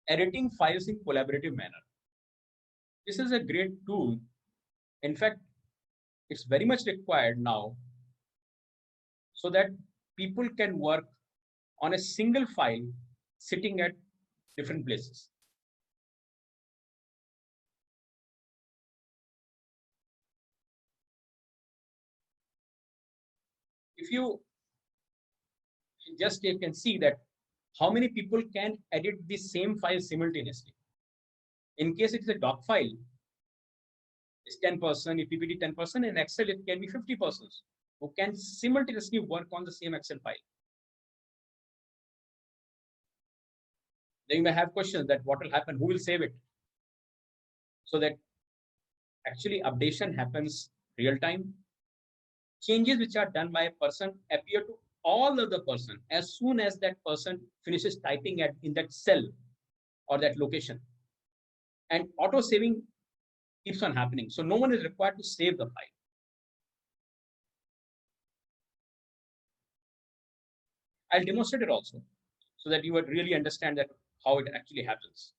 editing files in collaborative manner. This is a great tool. In fact, it's very much required now so that people can work on a single file sitting at different places. If you just you can see that how many people can edit the same file simultaneously. In case it's a doc file, it's 10%, if PPT 10%, in Excel it can be 50 persons who can simultaneously work on the same Excel file. Then you may have questions that what will happen, who will save it? So that actually updation happens real time. Changes which are done by a person appear to all other person as soon as that person finishes typing in that cell or that location. And auto saving keeps on happening. So no one is required to save the file. I'll demonstrate it also so that you would really understand that how it actually happens.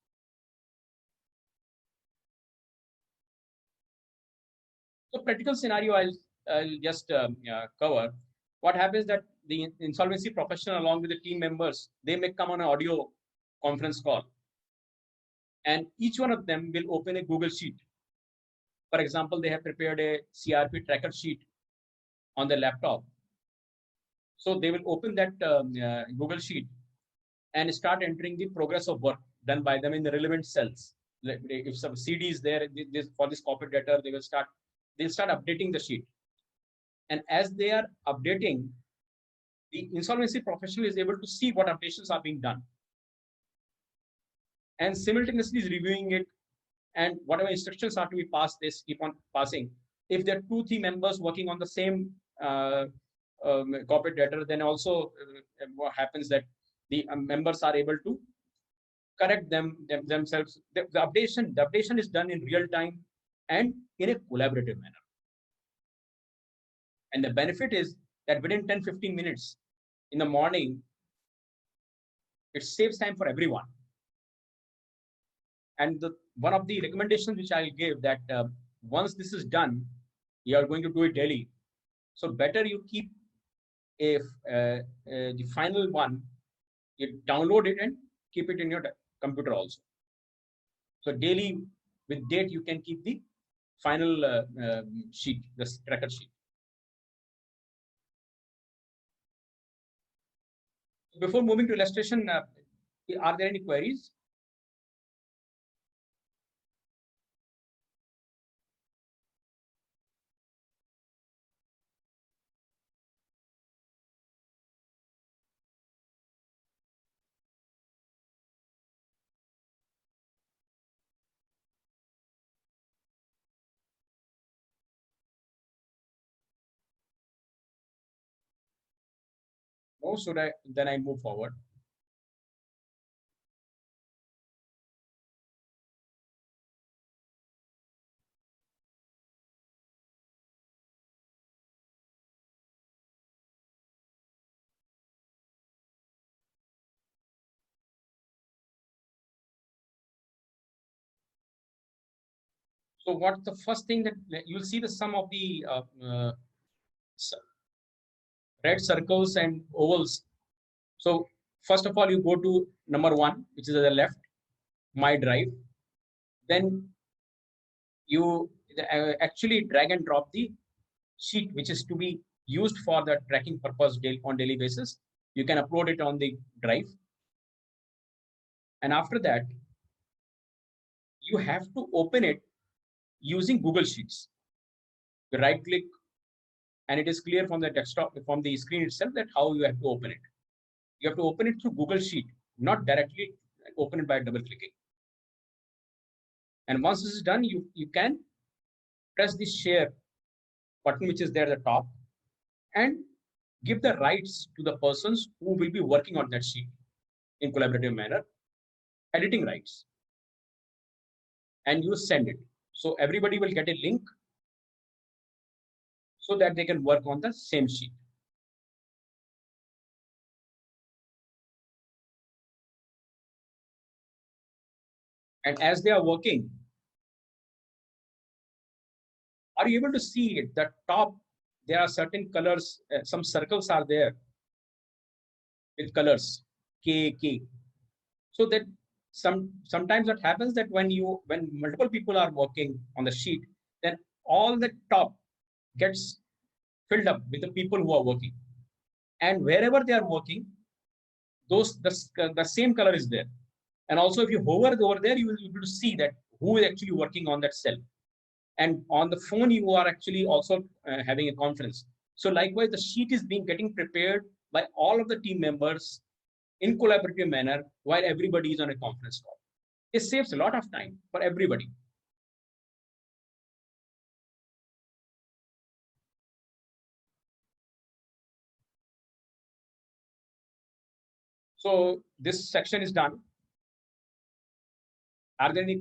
So practical scenario, I'll just cover. What happens that the insolvency professional along with the team members, they may come on an audio conference call. And each one of them will open a Google Sheet. For example, they have prepared a CRP tracker sheet on their laptop. So they will open that Google Sheet and start entering the progress of work done by them in the relevant cells. If some CD is there for this corporate data, they'll start updating the sheet. And as they are updating, the insolvency professional is able to see what updations are being done and simultaneously is reviewing it, and whatever instructions are to be passed, they keep on passing. If there are 2-3 members working on the same corporate data, then also what happens that the members are able to correct themselves. The updation is done in real time and in a collaborative manner. And the benefit is that within 10-15 minutes in the morning, it saves time for everyone. And one of the recommendations which I'll give that once this is done, you are going to do it daily. So better you keep the final one, you download it and keep it in your computer also. So daily with date, you can keep the final sheet, the tracker sheet. Before moving to illustration, are there any queries? No, should I then I move forward? So what's the first thing that you'll see the sum of the red circles and ovals. So first of all, you go to number 1, which is at the left, My Drive. Then you actually drag and drop the sheet, which is to be used for the tracking purpose on daily basis. You can upload it on the drive. And after that, you have to open it using Google Sheets. You right click, and it is clear from the desktop, from the screen itself, that how you have to open it. You have to open it through Google Sheet, not directly open it by double clicking. And once this is done, you can press the share button, which is there at the top, and give the rights to the persons who will be working on that sheet in collaborative manner, editing rights, and you send it. So everybody will get a link so that they can work on the same sheet. And as they are working, are you able to see at the top? There are certain colors, some circles are there with colors K, K. So that sometimes what happens that when multiple people are working on the sheet, then all the top gets filled up with the people who are working. And wherever they are working, the same color is there. And also, if you hover over there, you will be able to see that who is actually working on that cell. And on the phone, you are actually also having a conference. So likewise, the sheet is being getting prepared by all of the team members in collaborative manner while everybody is on a conference call. It saves a lot of time for everybody. So this section is done. Are there any